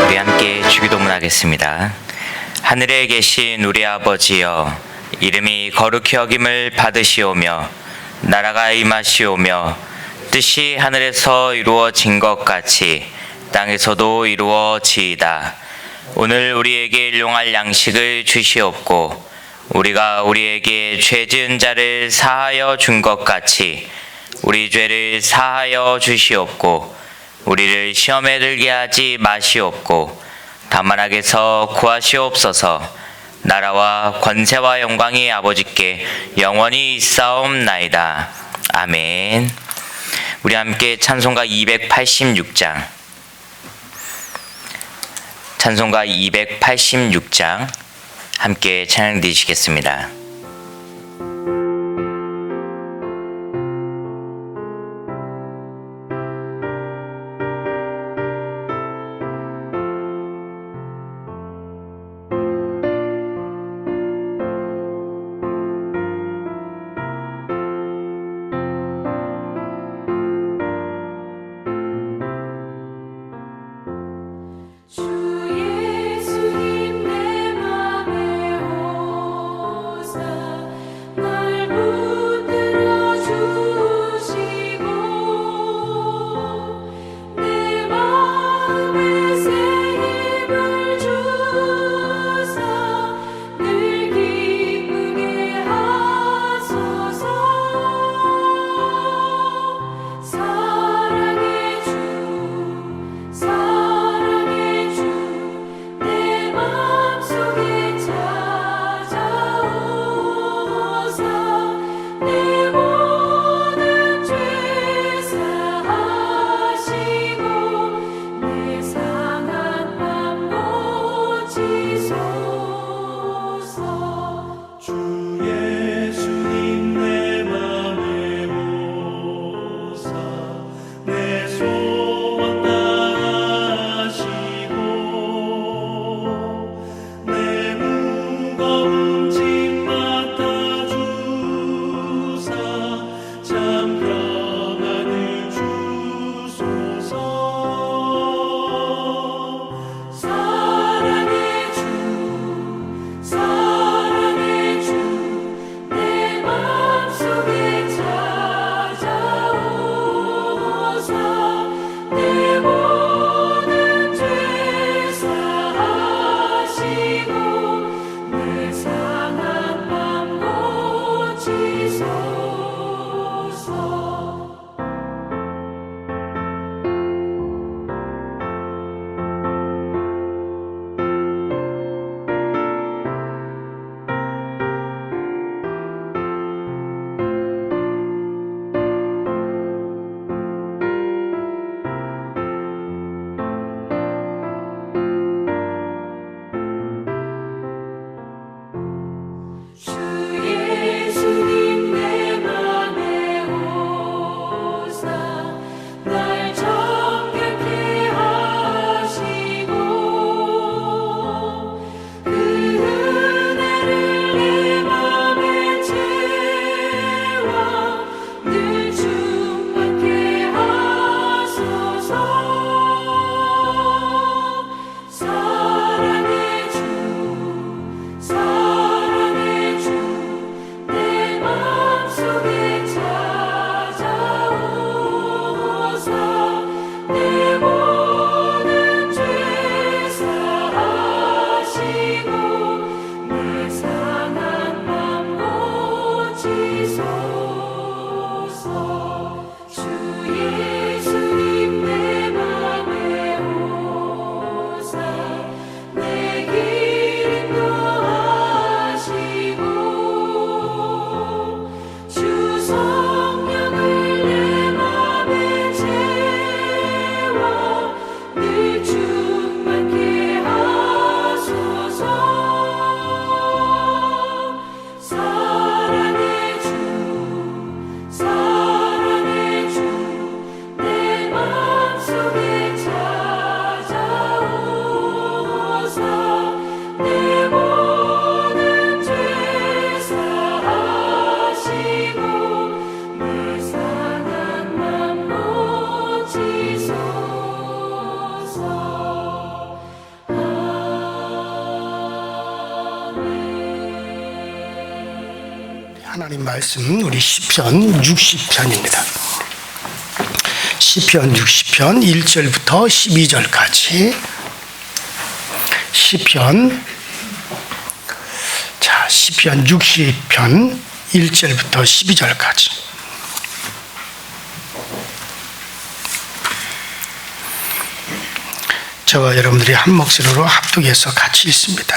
우리 함께 주기도문하겠습니다. 하늘에 계신 우리 아버지여, 이름이 거룩히 여김을 받으시오며 나라가 임하시오며 뜻이 하늘에서 이루어진 것 같이 땅에서도 이루어지이다. 오늘 우리에게 일용할 양식을 주시옵고 우리가 우리에게 죄 지은 자를 사하여 준 것 같이 우리 죄를 사하여 주시옵고 우리를 시험에 들게 하지 마시옵고 다만 악에서 구하시옵소서. 나라와 권세와 영광이 아버지께 영원히 있사옵나이다. 아멘. 우리 함께 찬송가 286장, 찬송가 286장 함께 찬양 드리시겠습니다. 하나님 말씀 우리 시편 60편입니다. 시편 60편 1절부터 12절까지 시편 60편 1절부터 12절까지 저와 여러분들이 한 목소리로 합독해서 같이 읽습니다.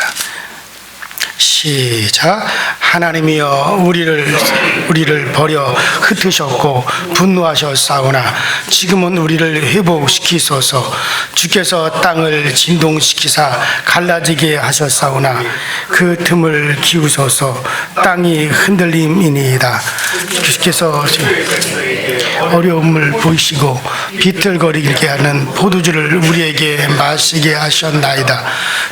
시작. 하나님이여 우리를 버려 흩으셨고 분노하셨사오나 지금은 우리를 회복시키소서. 주께서 땅을 진동시키사 갈라지게 하셨사오나 그 틈을 기우소서. 땅이 흔들림이니이다. 주께서 어려움을 보이시고 비틀거리게 하는 포도주를 우리에게 마시게 하셨나이다.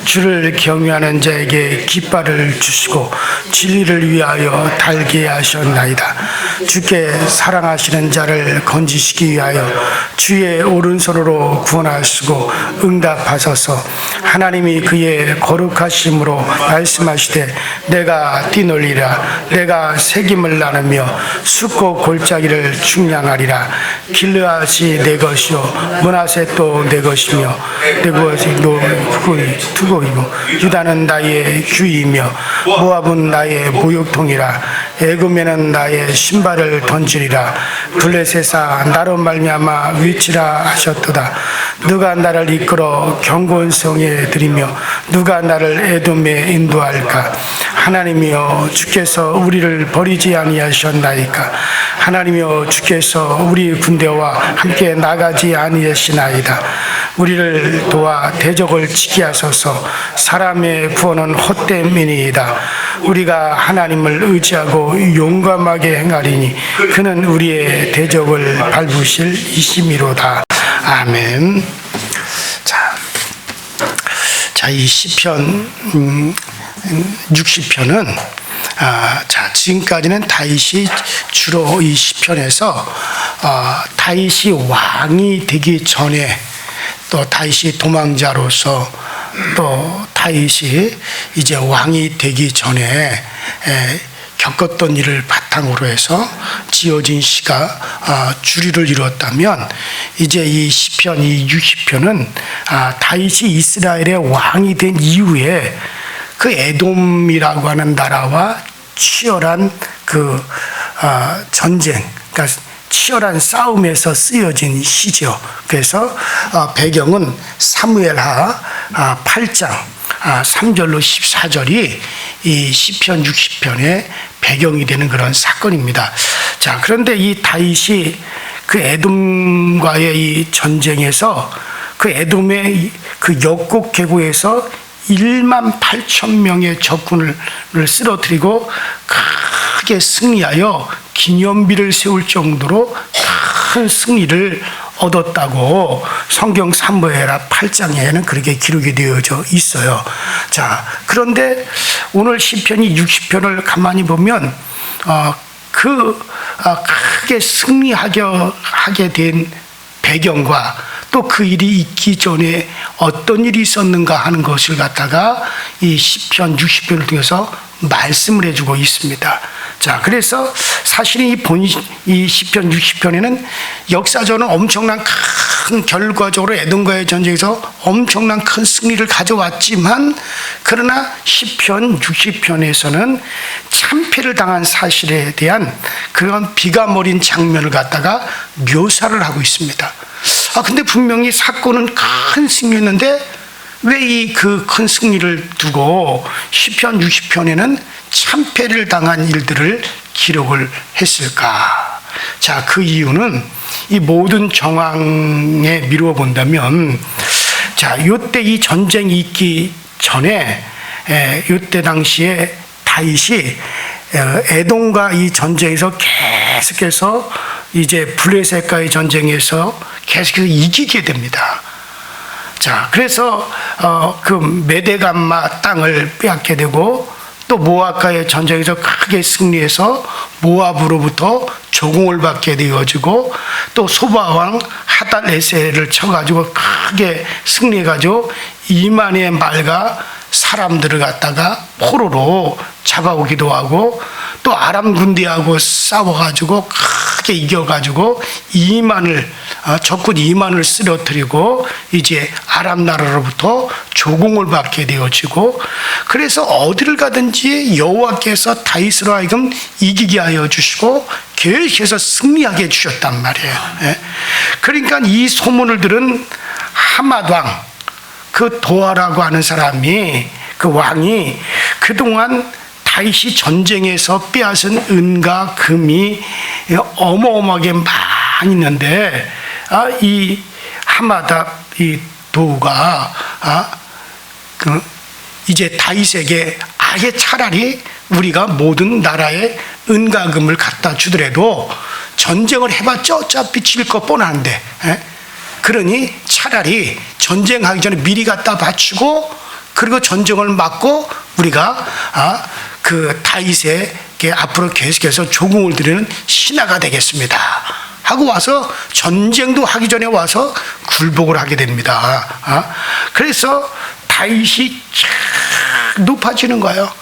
주를 경외하는 자에게 깃발을 주시고 진리를 위하여 달게 하셨나이다. 주께 사랑하시는 자를 건지시기 위하여 주의 오른손으로 구원하시고 응답하소서. 하나님이 그의 거룩하심으로 말씀하시되 내가 뛰놀리라. 내가 새김을 나누며 숫고 골짜기를 충량하리라. 길르앗이 내 것이요 므낫셋도 내 것이며 내 것이 투고이고 유다는 나의 규이며 모압은 나의 모욕통이라. 에돔에는 나의 신발을 던지리라. 블레셋아 나로 말미암아 위치라 하셨도다. 누가 나를 이끌어 견고한 성에 들이며 누가 나를 에돔에 인도할까. 하나님이여 주께서 우리를 버리지 아니하셨나이까. 하나님이여 주께서 우리 군대와 함께 나가지 아니하시나이다. 우리를 도와 대적을 지게 하소서. 사람의 구원은 헛됨이니이다. 우리가 하나님을 의지하고 용감하게 행하리니 그는 우리의 대적을 밟으실 이심이로다. 아멘. 이 시편 60편은 지금까지는 다윗이 주로 이 시편에서 다윗이 왕이 되기 전에 또 다윗이 도망자로서 또 다윗이 이제 왕이 되기 전에 겪었던 일을 바탕으로 해서 지어진 시가 주류를 이루었다면 이제 이 시편 이 60편은 다윗이 이스라엘의 왕이 된 이후에 그 에돔이라고 하는 나라와 치열한 그 전쟁, 그러니까 치열한 싸움에서 쓰여진 시죠. 그래서 배경은 사무엘하 8장 3절로 14절이 이 시편 60편의 배경이 되는 그런 사건입니다. 그런데 이 다윗이 그 에돔과의 이 전쟁에서 그 에돔의 그 역곡 계곡에서 1만 8천 명의 적군을 쓰러뜨리고 크게 승리하여 기념비를 세울 정도로 큰 승리를 얻었다고 성경 사무엘하 8장에는 그렇게 기록이 되어져 있어요. 그런데 오늘 시편이 60편을 가만히 보면 크게 승리하게 된 배경과 또 그 일이 있기 전에 어떤 일이 있었는가 하는 것을 갖다가 이 시편 60편을 통해서 말씀을 해주고 있습니다. 그래서 사실 이 시편 60편에는 역사적으로 엄청난 큰 결과적으로 에돔과의 전쟁에서 엄청난 큰 승리를 가져왔지만 그러나 시편 60편에서는 참패를 당한 사실에 대한 그런 비가머린 장면을 갖다가 묘사를 하고 있습니다. 근데 분명히 사건은 큰 승리였는데 왜 이 그 큰 승리를 두고 시편 60편에는 참패를 당한 일들을 기록을 했을까? 그 이유는 이 모든 정황에 미루어 본다면 요때 이 전쟁이 있기 전에 요때 당시에 다윗이 에돔과 이 전쟁에서 계속해서 이제 블레셋과의 전쟁에서 계속해서 이기게 됩니다. 그래서 그 메대감마 땅을 빼앗게 되고 또 모압과의 전쟁에서 크게 승리해서 모압으로부터 조공을 받게 되어지고 또 소바왕 하닷에셀을 쳐가지고 크게 승리해가지고 2만의 말과 사람들을 갖다가 포로로 잡아오기도 하고 또 아람 군대하고 싸워가지고 크게 이겨가지고 적군 2만을 쓰러뜨리고 이제 아람 나라로부터 조공을 받게 되어지고, 그래서 어디를 가든지 여호와께서 다윗으로 하여금 이기게 하여 주시고 계속해서 승리하게 해주셨단 말이에요. 그러니까 이 소문을 들은 하맛 왕, 그 도아라고 하는 사람이, 그 왕이 그동안 다윗이 전쟁에서 빼앗은 은과 금이 어마어마하게 많이 있는데, 이 하마다 이 도우가 이제 다윗에게 아예 차라리 우리가 모든 나라의 은과 금을 갖다 주더라도 전쟁을 해봤자 어차피 질 거 뻔한데, 그러니 차라리 전쟁하기 전에 미리 갖다 바치고 그리고 전쟁을 막고 우리가 그 다윗에게 앞으로 계속해서 조공을 드리는 신하가 되겠습니다 하고 와서 전쟁도 하기 전에 와서 굴복을 하게 됩니다. 그래서 다윗이 쫙 높아지는 거예요.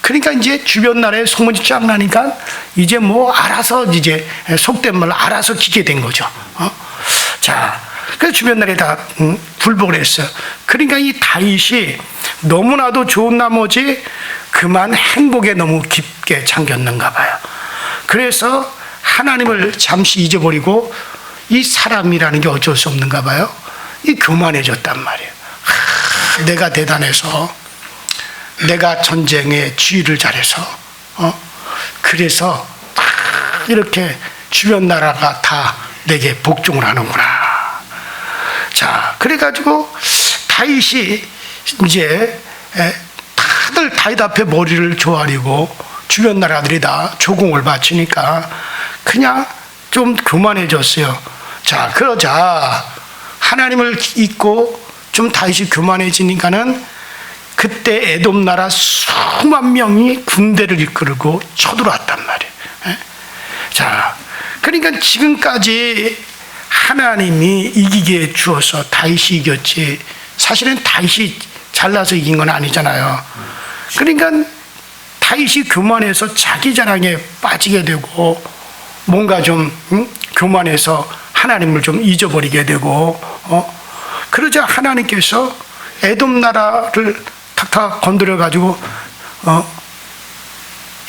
그러니까 이제 주변 나라에 소문이 쫙 나니까 이제 뭐 알아서, 이제 속된 말로 알아서 기게 된 거죠. 자, 그래서 주변 나라에 다 굴복을 했어요. 그러니까 이 다윗이 너무나도 좋은 나머지 그만 행복에 너무 깊게 잠겼는가 봐요. 그래서 하나님을 잠시 잊어버리고 이 사람이라는 게 어쩔 수 없는가 봐요. 이 교만해졌단 말이에요. 내가 대단해서, 내가 전쟁에 지휘를 잘해서, 그래서 이렇게 주변 나라가 다 내게 복종을 하는구나. 자, 그래가지고 다윗이 이제 다들 다윗 앞에 머리를 조아리고 주변 나라들이 다 조공을 바치니까 그냥 좀 교만해졌어요. 자, 그러자 하나님을 잊고 좀 다윗이 교만해지니까는 그때 에돔 나라 수만 명이 군대를 이끌고 쳐들어왔단 말이에요. 자, 그러니까 지금까지 하나님이 이기게 해 주어서 다윗이 이겼지, 사실은 다윗이 잘나서 이긴 건 아니잖아요. 그러니까 다윗이 교만해서 자기 자랑에 빠지게 되고 뭔가 좀 교만해서 하나님을 좀 잊어버리게 되고, 그러자 하나님께서 에돔 나라를 탁탁 건드려 가지고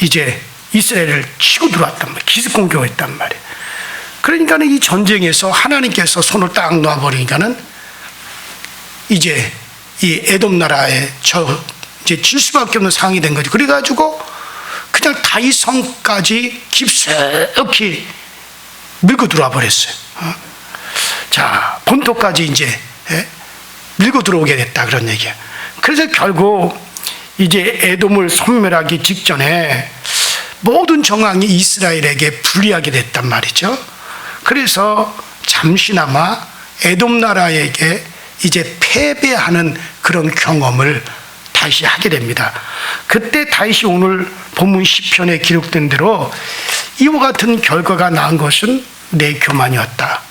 이제 이스라엘을 치고 들어왔단 말이에요. 기습 공격했단 말이에요. 그러니까는 이 전쟁에서 하나님께서 손을 딱 놔버리니까는 이제 이 에돔 나라에 이제 질 수밖에 없는 상황이 된 거죠. 그래가지고 그냥 다윗 성까지 깊숙이 밀고 들어와 버렸어요. 자, 본토까지 이제 밀고 들어오게 됐다, 그런 얘기야. 그래서 결국 이제 에돔을 소멸하기 직전에 모든 정황이 이스라엘에게 불리하게 됐단 말이죠. 그래서 잠시나마 에돔 나라에게 이제 패배하는 그런 경험을 다시 하게 됩니다. 그때 다시 오늘 본문 시편에 기록된 대로 이와 같은 결과가 난 것은 내 교만이었다.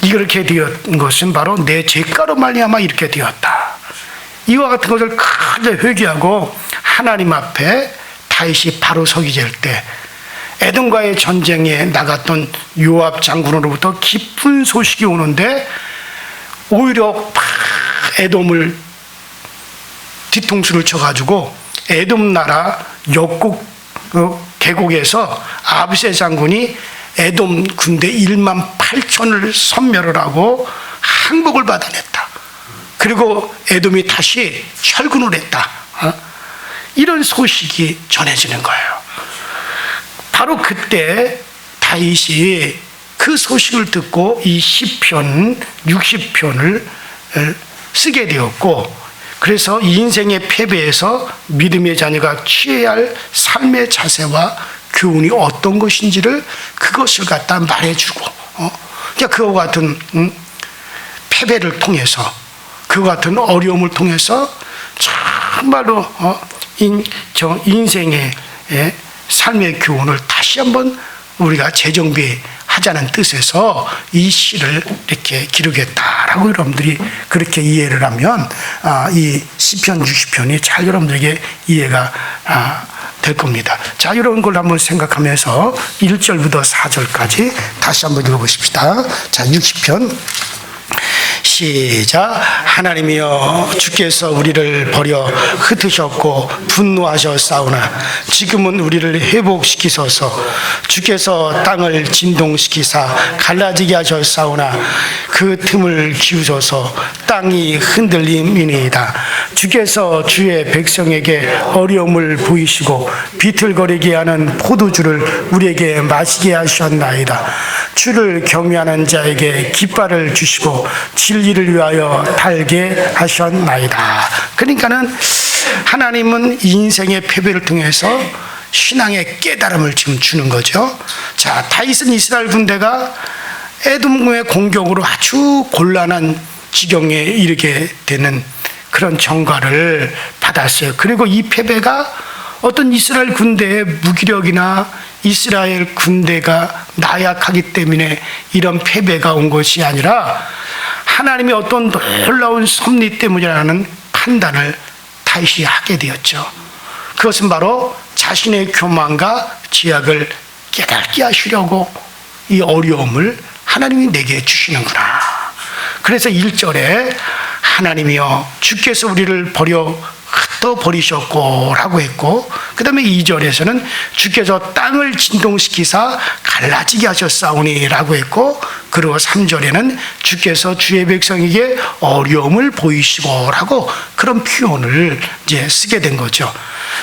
이렇게 되었던 것은 바로 내 죄가로 말미암아 이렇게 되었다. 이와 같은 것을 크게 회개하고 하나님 앞에 다윗이 바로 서기 될 때 에돔과의 전쟁에 나갔던 요압 장군으로부터 기쁜 소식이 오는데 오히려 에돔을 뒤통수를 쳐가지고 에돔 나라 역국 계곡에서 아비새 장군이 에돔 군대 1만 8천을 섬멸을 하고 항복을 받아냈다. 그리고 에돔이 다시 철군을 했다. 이런 소식이 전해지는 거예요. 바로 그때 다윗이 그 소식을 듣고 이 시편 60편을 쓰게 되었고, 그래서 인생의 패배에서 믿음의 자녀가 취해야 할 삶의 자세와 교훈이 어떤 것인지를 그것을 갖다 말해주고, 그와 같은 패배를 통해서, 그와 같은 어려움을 통해서 정말로 인생의 삶의 교훈을 다시 한번 우리가 재정비하자는 뜻에서 이 시를 이렇게 기록했다라고 라고 여러분들이 그렇게 이해를 하면 이 시편 60편이 잘 여러분들에게 이해가 될 겁니다. 자, 이런 걸 한번 생각하면서 1절부터 4절까지 다시 한번 읽어보십시다. 자, 60편 시작. 하나님이여 주께서 우리를 버려 흩으셨고 분노하셨사오나 지금은 우리를 회복시키소서. 주께서 땅을 진동시키사 갈라지게 하셨사오나 그 틈을 기우소서. 땅이 흔들림이니이다. 주께서 주의 백성에게 어려움을 보이시고 비틀거리게 하는 포도주를 우리에게 마시게 하셨나이다. 주를 경외하는 자에게 깃발을 주시고 진리를 위하여 달게 하셨나이다. 그러니까는 하나님은 인생의 패배를 통해서 신앙의 깨달음을 지금 주는 거죠. 자, 다윗은 이스라엘 군대가 에돔군의 공격으로 아주 곤란한 지경에 이르게 되는 그런 정과를 받았어요. 그리고 이 패배가 어떤 이스라엘 군대의 무기력이나 이스라엘 군대가 나약하기 때문에 이런 패배가 온 것이 아니라 하나님의 어떤 놀라운 섭리 때문이라는 판단을 다윗이 하게 되었죠. 그것은 바로 자신의 교만과 죄악을 깨닫게 하시려고 이 어려움을 하나님이 내게 주시는구나. 그래서 1절에 하나님이여 주께서 우리를 버려 흩어버리셨고 라고 했고, 그 다음에 2절에서는 주께서 땅을 진동시키사 갈라지게 하셨사오니 라고 했고, 그리고 3절에는 주께서 주의 백성에게 어려움을 보이시고 라고 그런 표현을 이제 쓰게 된 거죠.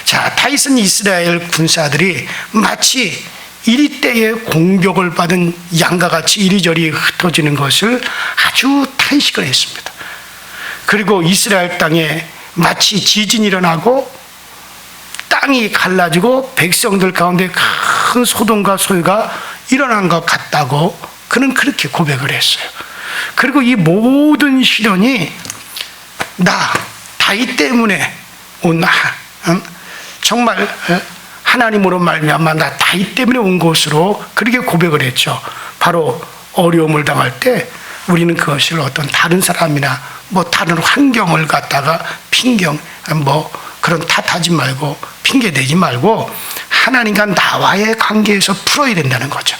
자, 다윗은 이스라엘 군사들이 마치 이리때에 공격을 받은 양과 같이 이리저리 흩어지는 것을 아주 탄식을 했습니다. 그리고 이스라엘 땅에 마치 지진이 일어나고 땅이 갈라지고 백성들 가운데 큰 소동과 소유가 일어난 것 같다고 그는 그렇게 고백을 했어요. 그리고 이 모든 시련이 다윗 때문에 온 정말 하나님으로 말미암아 나 다윗 때문에 온 것으로 그렇게 고백을 했죠. 바로 어려움을 당할 때 우리는 그것을 어떤 다른 사람이나 다른 환경을 갖다가 그런 탓하지 말고 핑계대지 말고 하나님과 나와의 관계에서 풀어야 된다는 거죠.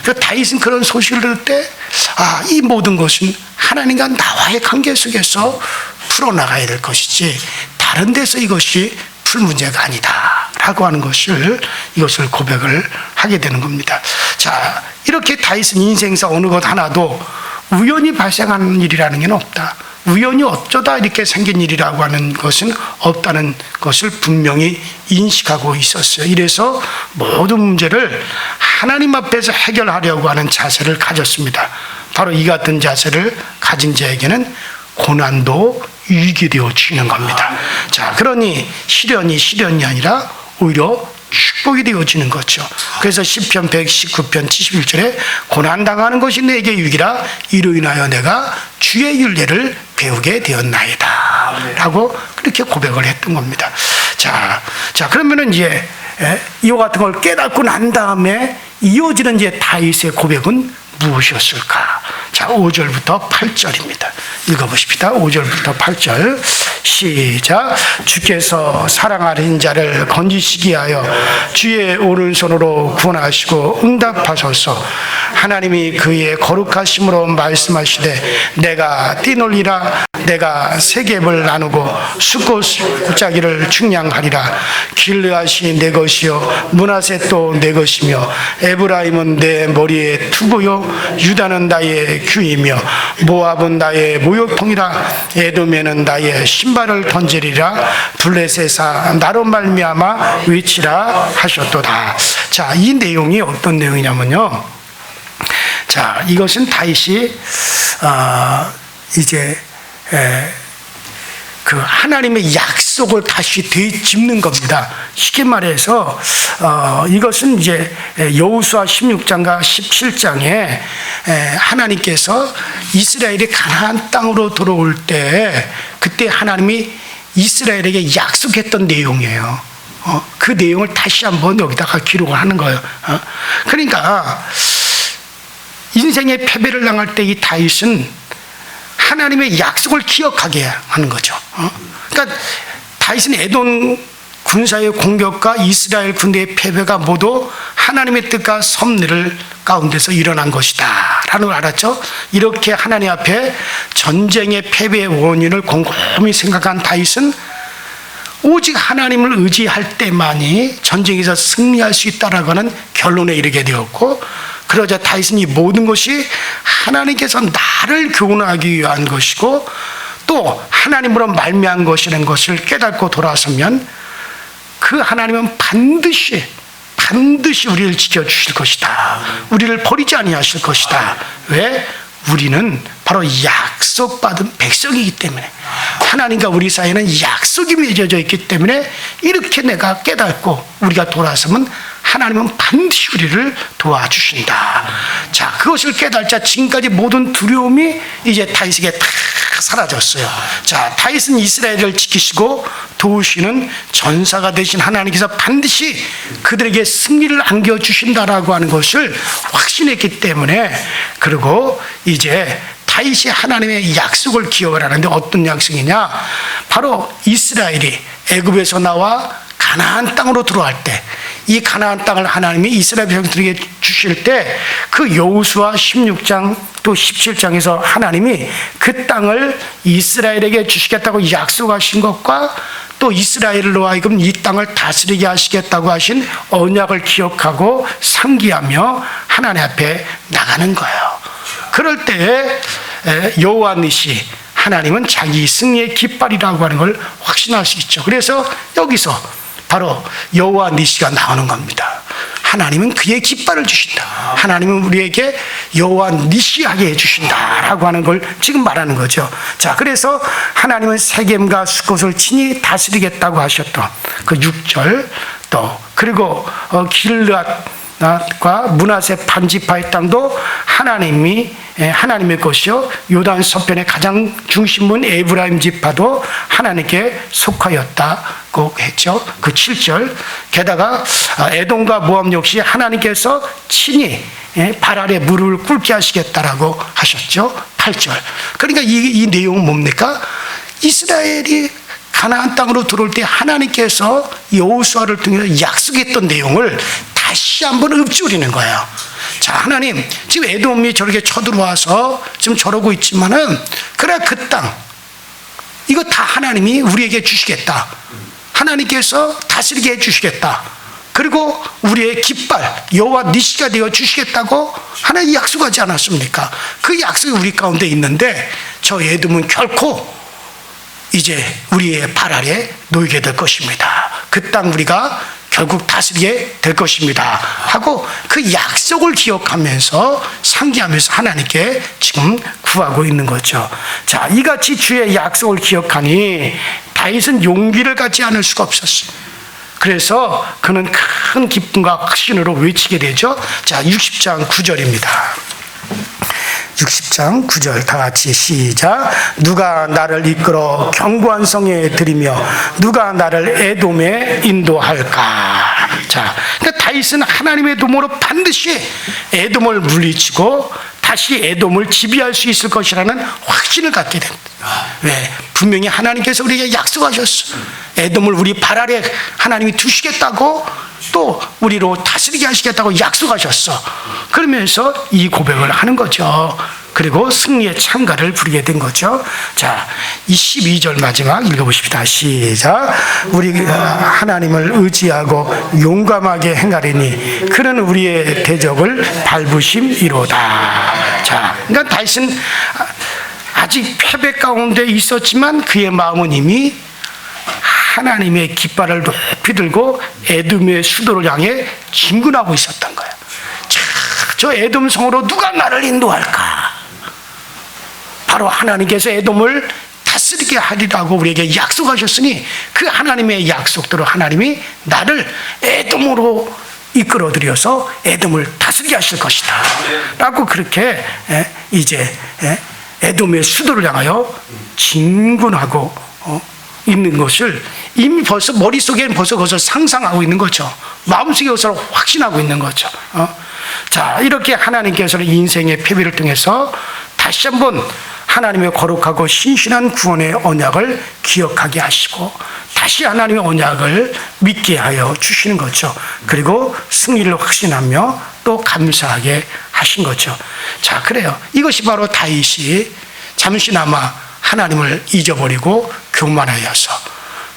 그래서 다윗은 그런 소식을 들을 때 이 모든 것은 하나님과 나와의 관계 속에서 풀어나가야 될 것이지 다른 데서 이것이 풀 문제가 아니다 라고 하는 이것을 고백을 하게 되는 겁니다. 자, 이렇게 다윗은 인생사 어느 것 하나도 우연히 발생하는 일이라는 게 없다. 우연히 어쩌다 이렇게 생긴 일이라고 하는 것은 없다는 것을 분명히 인식하고 있었어요. 이래서 모든 문제를 하나님 앞에서 해결하려고 하는 자세를 가졌습니다. 바로 이 같은 자세를 가진 자에게는 고난도 유익이 되어지는 겁니다. 자, 그러니 시련이 아니라 오히려 축복이 되어지는 거죠. 그래서 시편 119편 71절에 고난당하는 것이 내게 유익이라 이로 인하여 내가 주의 율례를 배우게 되었나이다 라고 그렇게 고백을 했던 겁니다. 자, 그러면은 이제 이와 같은 걸 깨닫고 난 다음에 이어지는 이제 다윗의 고백은 무엇이었을까? 자, 5절부터 8절입니다. 읽어보십시다. 5절부터 8절 시작. 주께서 사랑하는 자를 건지시기 하여 주의 오른손으로 구원하시고 응답하소서. 하나님이 그의 거룩하심으로 말씀하시되 내가 뛰놀리라. 내가 세겜을 나누고 숫꽃 무짜기를 측량하리라. 길르앗이 내 것이요 므낫셋도 내 것이며 에브라임은 내 머리의 투구요 유다는 나의 규이며 모압은 나의 모욕통이라. 에돔에는 나의 신발을 던지리라. 블레셋아 나로 말미암아 외치라 하셨도다. 자, 이 내용이 어떤 내용이냐면요, 자, 이것은 다윗이 이제 그 하나님의 약속을 다시 되짚는 겁니다. 쉽게 말해서 이것은 이제 여호수아 16장과 17장에 하나님께서 이스라엘이 가나안 땅으로 들어올 때 그때 하나님이 이스라엘에게 약속했던 내용이에요. 그 내용을 다시 한번 여기다가 기록을 하는 거예요. 그러니까 인생의 패배를 당할 때 이 다윗은 하나님의 약속을 기억하게 하는 거죠. 그러니까 다윗은 에돔 군사의 공격과 이스라엘 군대의 패배가 모두 하나님의 뜻과 섭리를 가운데서 일어난 것이다 라는 걸 알았죠. 이렇게 하나님 앞에 전쟁의 패배의 원인을 곰곰이 생각한 다윗은 오직 하나님을 의지할 때만이 전쟁에서 승리할 수 있다라고 하는 결론에 이르게 되었고, 그러자 다윗은 이 모든 것이 하나님께서 나를 교훈하기 위한 것이고 또 하나님으로 말미암은 것이라는 것을 깨닫고 돌아서면 그 하나님은 반드시 우리를 지켜주실 것이다. 우리를 버리지 아니하실 것이다. 왜? 우리는 바로 약속받은 백성이기 때문에, 하나님과 우리 사이에는 약속이 맺어져 있기 때문에 이렇게 내가 깨닫고 우리가 돌아서면 하나님은 반드시 우리를 도와주신다. 자, 그것을 깨달자 지금까지 모든 두려움이 이제 다윗에게 다 사라졌어요. 자, 다윗은 이스라엘을 지키시고 도우시는 전사가 되신 하나님께서 반드시 그들에게 승리를 안겨주신다라고 하는 것을 확신했기 때문에, 그리고 이제 다윗이 하나님의 약속을 기억을 하는데 어떤 약속이냐? 바로 이스라엘이 애굽에서 나와 가나안 땅으로 들어갈 때, 이 가나안 땅을 하나님이 이스라엘 백성들에게 주실 때 그 여호수아 16장 또 17장에서 하나님이 그 땅을 이스라엘에게 주시겠다고 약속하신 것과 또 이스라엘로 하여금 이 땅을 다스리게 하시겠다고 하신 언약을 기억하고 상기하며 하나님 앞에 나가는 거예요. 그럴 때 여호와 니시, 하나님은 자기 승리의 깃발이라고 하는 걸 확신할 수 있죠. 그래서 여기서 바로 여호와 니시가 나오는 겁니다. 하나님은 그의 깃발을 주신다. 하나님은 우리에게 여호와 니시하게 해주신다라고 하는 걸 지금 말하는 거죠. 자, 그래서 하나님은 세겜과 수곳을 친히 다스리겠다고 하셨던 그 6절, 또 그리고 길르앗과 므낫세 반지파의 땅도 하나님의 것이요, 요단 서편의 가장 중심문 에브라임 지파도 하나님께 속하였다고 했죠. 그 7절. 게다가 에돔과 모압 역시 하나님께서 친히 발 아래 무릎을 꿇게 하시겠다라고 하셨죠. 8절. 그러니까 이 내용은 뭡니까? 이스라엘이 가나안 땅으로 들어올 때 하나님께서 여호수아를 통해서 약속했던 내용을 다시 한번 읊조리는 거예요. 자, 하나님, 지금 에돔이 저렇게 쳐들어와서 지금 저러고 있지만은, 그래, 그 땅, 이거 다 하나님이 우리에게 주시겠다. 하나님께서 다스리게 해주시겠다. 그리고 우리의 깃발, 여호와 니시가 되어 주시겠다고 하나님이 약속하지 않았습니까? 그 약속이 우리 가운데 있는데, 저 에돔은 결코 이제 우리의 발 아래 놓이게 될 것입니다. 그 땅 우리가 결국 다스리게 될 것입니다 하고 그 약속을 기억하면서 상기하면서 하나님께 지금 구하고 있는 거죠. 자, 이같이 주의 약속을 기억하니 다윗은 용기를 갖지 않을 수가 없었어요. 그래서 그는 큰 기쁨과 확신으로 외치게 되죠. 자, 60장 9절입니다. 60장 9절 다 같이 시작. 누가 나를 이끌어 견고한 성에 들이며 누가 나를 에돔에 인도할까. 자, 그러니까 다윗은 하나님의 도모로 반드시 에돔을 물리치고 다시 에돔을 지배할 수 있을 것이라는 확신을 갖게 됩니다. 왜? 분명히 하나님께서 우리에게 약속하셨어. 에돔을 우리 발 아래 하나님이 두시겠다고, 또 우리로 다스리게 하시겠다고 약속하셨어. 그러면서 이 고백을 하는 거죠. 그리고 승리의 찬가를 부리게 된 거죠. 자, 이 12절 마지막 읽어보십시다. 시작. 우리 하나님을 의지하고 용감하게 행하리니 그는 우리의 대적을 밟으심이로다. 자, 그러니까 다윗은 아직 패배 가운데 있었지만 그의 마음은 이미 하나님의 깃발을 높이 들고 에돔의 수도를 향해 진군하고 있었던 거예요. 자, 저 에돔 성으로 누가 나를 인도할까? 바로 하나님께서 에돔을 다스리게 하리라고 우리에게 약속하셨으니 그 하나님의 약속대로 하나님이 나를 에돔으로 이끌어들여서 에돔을 다스리게 하실 것이다 라고 그렇게 이제 에돔의 수도를 향하여 진군하고 있는 것을 이미 벌써 머릿속에는 벌써 그것을 상상하고 있는 거죠. 마음속에 그것을 확신하고 있는 거죠. 자, 이렇게 하나님께서는 인생의 패배를 통해서 다시 한번 하나님의 거룩하고 신실한 구원의 언약을 기억하게 하시고 다시 하나님의 언약을 믿게 하여 주시는 거죠. 그리고 승리를 확신하며 또 감사하게 하신 거죠. 자, 그래요. 이것이 바로 다윗이 잠시나마 하나님을 잊어버리고 교만하여서,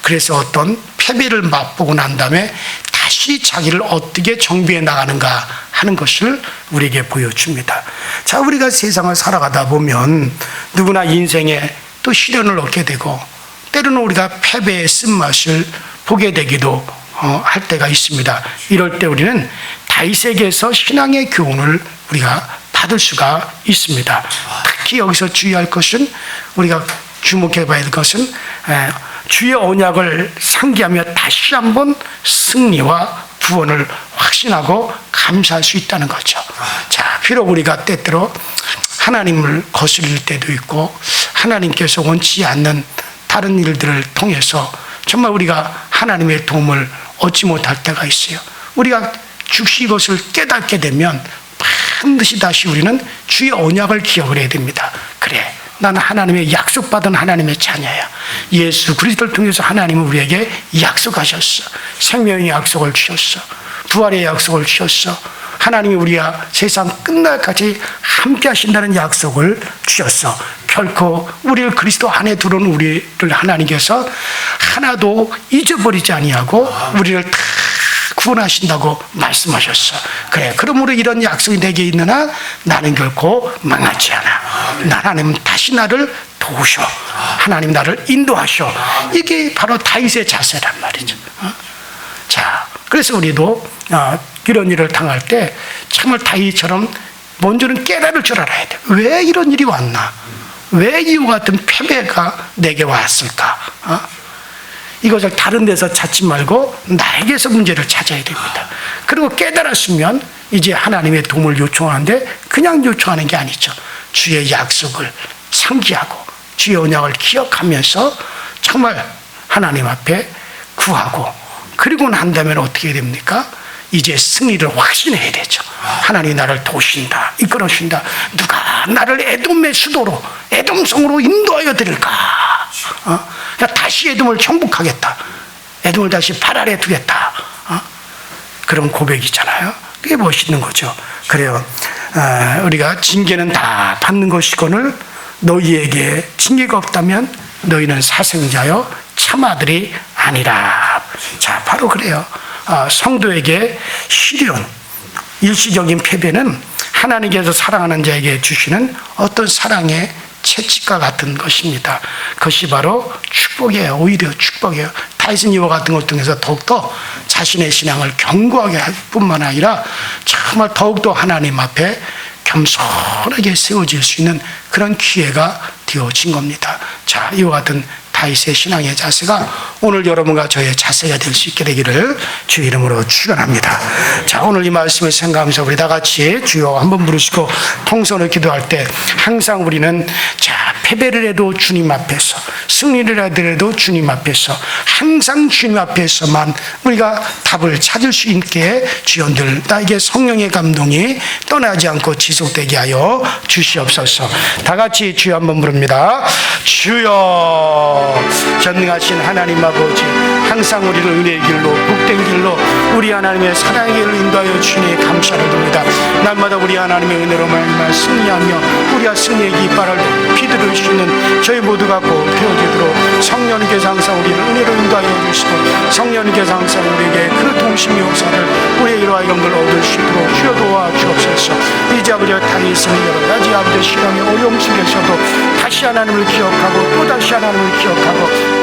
그래서 어떤 패배를 맛보고 난 다음에 다시 자기를 어떻게 정비해 나가는가 하는 것을 우리에게 보여줍니다. 자, 우리가 세상을 살아가다 보면 누구나 인생에 또 시련을 얻게 되고 때로는 우리가 패배의 쓴맛을 보게 되기도 할 때가 있습니다. 이럴 때 우리는 다윗에게서 신앙의 교훈을 우리가 받을 수가 있습니다. 특히 여기서 주의할 것은, 우리가 주목해 봐야 될 것은 주의 언약을 상기하며 다시 한번 승리와 구원을 확신하고 감사할 수 있다는 거죠. 자, 비록 우리가 때때로 하나님을 거스릴 때도 있고 하나님께서 원치 않는 다른 일들을 통해서 정말 우리가 하나님의 도움을 얻지 못할 때가 있어요. 우리가 즉시 이것을 깨닫게 되면 반드시 다시 우리는 주의 언약을 기억을 해야 됩니다. 그래, 나는 하나님의 약속받은 하나님의 자녀야. 예수 그리스도를 통해서 하나님은 우리에게 약속하셨어. 생명의 약속을 주셨어. 부활의 약속을 주셨어. 하나님이 우리와 세상 끝날까지 함께 하신다는 약속을 주셨어. 결코 우리를 그리스도 안에 들어온 우리를 하나님께서 하나도 잊어버리지 아니하고 우리를 다 구원하신다고 말씀하셨어. 그래, 그러므로 이런 약속이 내게 있는 한 나는 결코 망하지 않아. 하나님은 다시 나를 도우셔. 하나님 나를 인도하셔. 이게 바로 다윗의 자세란 말이죠. 자, 그래서 우리도 이런 일을 당할 때 정말 다윗처럼 먼저는 깨달을 줄 알아야 돼. 왜 이런 일이 왔나? 왜 이와 같은 패배가 내게 왔을까? 이것을 다른 데서 찾지 말고 나에게서 문제를 찾아야 됩니다. 그리고 깨달았으면 이제 하나님의 도움을 요청하는데 그냥 요청하는 게 아니죠. 주의 약속을 상기하고 주의 언약을 기억하면서 정말 하나님 앞에 구하고, 그리고 난 다음에 어떻게 됩니까? 이제 승리를 확신해야 되죠. 하나님이 나를 도우신다, 이끌어주신다. 누가 나를 에돔의 수도로, 에돔성으로 인도하여 드릴까? 다시 에돔을 정복하겠다. 에돔을 다시 발 아래 두겠다. 그런 고백이잖아요. 그게 멋있는 거죠. 그래요. 우리가 징계는 다 받는 것이거늘 너희에게 징계가 없다면 너희는 사생자여 참 아들이 아니라. 자, 바로 그래요. 성도에게 시련, 일시적인 패배는 하나님께서 사랑하는 자에게 주시는 어떤 사랑의 채찍과 같은 것입니다. 그것이 바로 축복이에요. 오히려 축복이에요. 다윗은 이와 같은 걸 통해서 더욱더 자신의 신앙을 견고하게 할 뿐만 아니라 정말 더욱더 하나님 앞에 겸손하게 세워질 수 있는 그런 기회가 되어진 겁니다. 자, 이와 같은 다윗의 신앙의 자세가 오늘 여러분과 저의 자세가 될 수 있게 되기를 주 이름으로 축원합니다. 자, 오늘 이 말씀을 생각하면서 우리 다 같이 주여 한번 부르시고 통성으로 기도할 때 항상 우리는 패배를 해도 주님 앞에서, 승리를 하더라도 주님 앞에서, 항상 주님 앞에서만 우리가 답을 찾을 수 있게 주연들 나에게 성령의 감동이 떠나지 않고 지속되게 하여 주시옵소서. 다 같이 주여 한번 부릅니다. 주여, 전능하신 하나님 아버지, 항상 우리를 은혜의 길로, 복된 길로, 우리 하나님의 사랑의 길로 인도하여 주니 감사를 드립니다. 날마다 우리 하나님의 은혜로 말미암아 승리하며 우리가 승리의 깃발을 높이 들을 수 있는 저희 모두가 꼭 되어지도록 성령님께서 항상 우리를 은혜로 인도하여 주시고, 성령님께서 항상 우리에게 그 동심의 역사를 우리에게로 하여금을 얻을 수 있도록 주여 도와주옵소서. 이제 아버지와 다윗은 여러 가지 아버지의 신앙의 어려움 속에서도 다시 하나님을 기억하고 또다시 하나님을 기억하고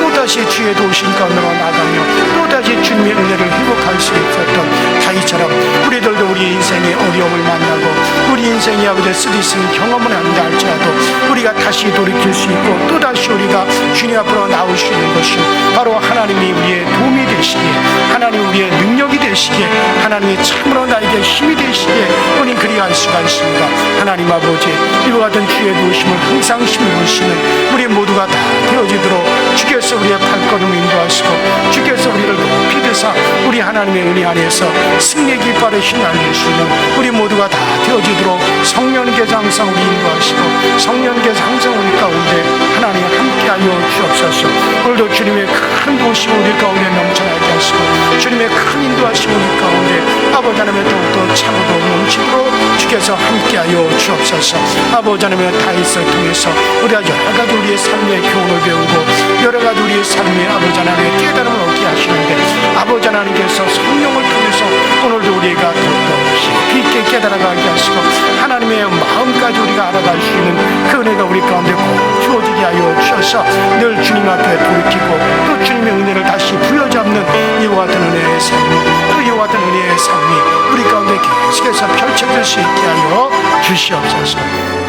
또다시 주의 도우심 가운데로 나가며 또다시 주님의 은혜를 회복할 수 있었던 다윗처럼 우리들도 우리 인생의 어려움을 만나고 우리 인생이 아버지의 쓰디쓴 경험을 한다 할지라도 우리가 다시 돌이킬 수 있고 또다시 우리가 주님 앞으로 나올 수 있는 것이 바로 하나님이 우리의 도움이 되시기에, 하나님이 우리의 능력이 되시기에, 하나님이 참으로 나에게 힘이 되시기에 우리 그리할 수가 있습니다. 하나님 아버지, 이와 같은 주의 도우심을 항상 힘입으시는 우리 모두가 다 되어지도록 주께서 우리의 발걸음을 인도하시고 주께서 우리를 높이 드사 우리 하나님의 은혜 안에서 승리의 깃발에 휘날릴 수 있는 우리 모두가 다 되어지도록 성령님께서 항상 우리 인도하시고 성령님께서 항상 우리 가운데 주시옵소서. 아버지 하나님의 다윗을 통해서 우리가 여러 가지 우리의 삶의 교훈을 배우고 여러 가지 우리의 삶의 아버지 하나님의 깨달음을 얻게 하시는데 아버지 하나님께서 성령을 통해서 오늘도 우리가 더욱더 깊이 있게 깨달아가게 하시고 하나님의 마음까지 우리가 알아갈 수 있는 그 은혜가 우리 가운데 꼭 주어지게 하여 주셔서 늘 주님 앞에 돌이키고 또 주님의 은혜를 다시 부여잡는 이와 같은 은혜의 삶, 또 이와 같은 은혜의 삶이 우리 가운데 계속해서 펼쳐질 수 있게 하여 주시옵소서.